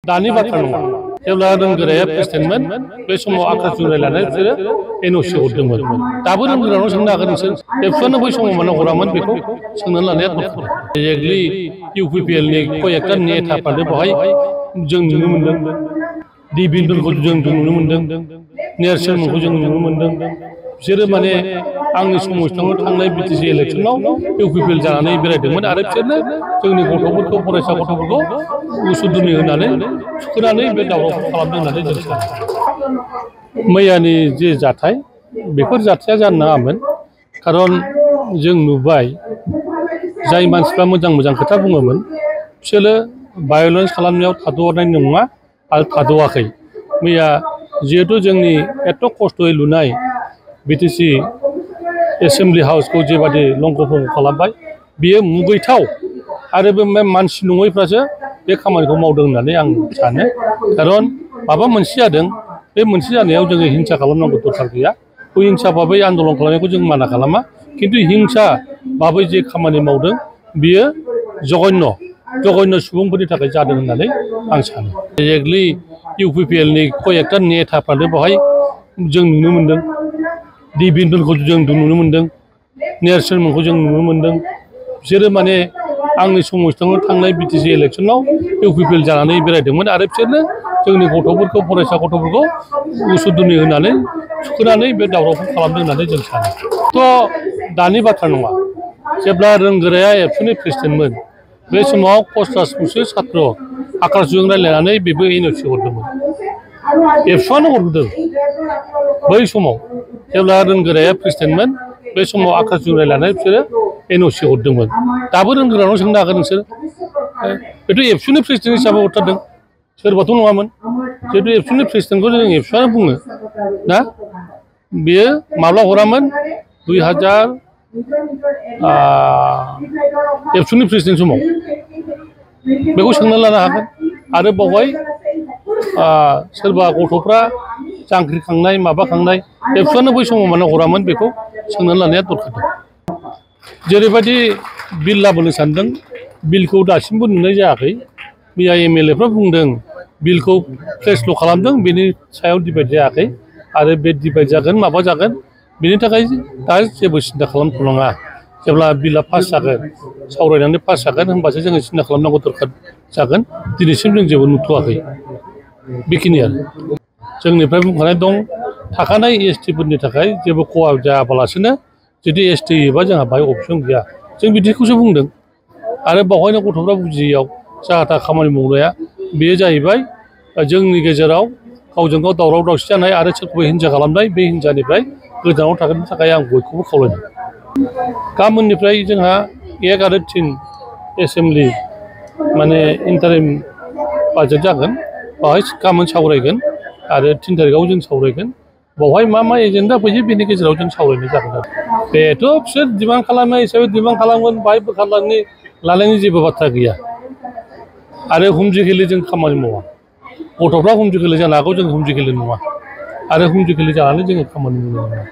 दानि बाथ्रा नङा जेब्ला रोंगोराया प्रेसिडेन्टमोन बे समाव आकाश जुराय लानानै बिसोरो एनअसि हरदोंमोन दाबो रोंगोरानाव सोंनो हागोन नोंसोर एबसुआनो बै समाव मानो हरामोन बेखौ सोंनानै लानाया दरकार एक्जेक्टलि इउपिपिएल नि कयेकटा नेताफ्रानो बेवहाय जों नुनो मोन्दों डि बिन्दुखौ जों नुनो मोन्दों नेरसोन मोनखौ जों नुनो मोन्दों बिसोरो माने आंनि समस्थियावनो थांनाय बिटिसि इलेक्सनाव इउपिपिएल जानानै बेरायदोंमोन आरो बिसोरनो जोंनि गथ'फोरखौ फरायसा गथ'फोरखौ उसुदिनै होनानै थुखोनानै बे दावरावखौ खालामदों होननानै जों सानो मैयानि जे जाथाय बेफोर जाथाया जानो नाङामोन खारन जों नुबाय जाय मानसिफ्रा मोजां मोजां खोथा बुङोमोन बिसोरो भायलेन्स खालामनायाव थाद'नाय नङा आरो थाद'आखै मैया जिहेतु जोंनि एथ' खस्थ'यै लुनाय बिटिसि एसेम्बलि हाउसखौ जेबादि लंख' भंख' खालामबाय बियो मुगैथाव आरो बे मानसि नङैफ्रासो बे खामानिखौ मावदों होननानै आं सानो खारन माबा मोनसे जादों बे मोनसे जानायाव जोङो हिंसा खालामनांगौ दरकार गैया हिंसा भाबै आन्दलन खालामनायखौ जों माना खालामा खिन्थु हिंसा भाबै जे खामानि मावदों बियो जघन्य सुबुंफोरनि थाखाय जादों होननानै आं सानो एक्जेक्टलि इउपिपिएल नि कयेकटा नेताफ्रानो बेवहाय जों नुनो मोन्दों डि बिन्दुखौ जों नुनो मोन्दों नेरसोन मोनखौ जों नुनो मोन्दों बिसोरो माने आंनि समस्थियावनो थांनाय बिटिसि इलेक्सनाव इउपिपिएल जानानै बेरायदोंमोन आरो बिसोरनो जोंनि गथ'फोरखौ फरायसा गथ'फोरखौ उसुदिनै होनानै थुखोनानै बे दावरावखौ खालामदों होननानै जों सानो थ' दानि बाथ्रा नङा जेब्ला रोंगोराया एबसुनि प्रेसिडेन्टमोन बे समाव पन्साससो सात्र आकाशजों रायज्लायनानै बेबो एनअसि हरदोंमोन एबसुआनो हरदों बै समाव जेब्ला रोंगोराया प्रेसिडेन्टमोन बे समाव आकाशजों रायज्लायनानै बिसोरो एनअसि हरदोंमोन दाबो रोंगोरानाव सोंनो हागोन नोंसोर बेथ' एबसुनि प्रेसिडेन्ट हिसाबै हरथारदों सोरबाथ' नङामोन जिहेतु एबसुनि प्रेसिडेन्टखौ जों एबसुआनो बुङो ना बेयो माब्ला हरामोन 2000 एबसुनि प्रेसिडेन्ट समाव बेखौ सोंना लानो हागोन आरो बावहाय सोरबा गथ'फ्रा जांख्रिखांनाय माबाखांनाय एबसुआनो बै समाव मानो हरामोन बेखौ सोंनानै लानाया दरकार जेरैबायदि बिल लाबोनो सानदों बिलखौ दासिमबो नुनाय जायाखै मैया एमएलए फ्रा बुंदों बिलखौ प्लेसल' खालामदों बेनि सायाव डिबेट जायाखै आरो बे डिबेट जागोन माबा जागोन बेनि थाखाय दा जेबो सिन्था खालामथ'नाङा जेब्ला बिलआ पास जागोन सावरायनानै पास जागोन होनबासो जोङो सिन्था खालामनांगौ दरकार जागोन दिनैसिम जों जेबो नुथ'वाखै बेखिनियानो जोंनिफ्राय बुंखानाय दं थाखानाय एसटिफोरनि थाखाय जेबो खहा जायाबालासिनो जुदि एसटि होयोबा जोंहा बाहाय अपसन गैया जों बिदिखौसो बुंदों आरो बावहायनो गथ'फ्रा बुजियैयाव जाहाथा खामानि मावनाया बेयो जाहैबाय जोंनि गेजेराव गावजों गाव दावराव दावसि जानाय आरो सोरखौबा हिंसा खालामनाय बे हिंसानिफ्राय गोजानाव थागोननि थाखाय आं बयखौबो खावलायदों गाबोननिफ्राय जोंहा 1 आरो 3 एसेम्बलि माने इन्टारिम बाजेट जागोन बावहाय गाबोन सावरायगोन आरो 3 तारिखआव जों सावरायगोन बावहाय मा एजेन्डा फैयो बेनि गेजेराव जों सावरायनाय जागोन आरो बेथ' बिसोर डिमान्ड खालामनाय हिसाबै डिमान्ड खालामगोन बाहाय बोखारलांनो लानायनि जेबो बाथ्रा गैया आरो हुमजिखिलि जों खामानि मावा गथ'फ्रा हुमजिखिलि जानो हागौ जों हुमजिखिलि नङा आरो हुमजिखिलि जानानै जोङो खामानि मावनो नङा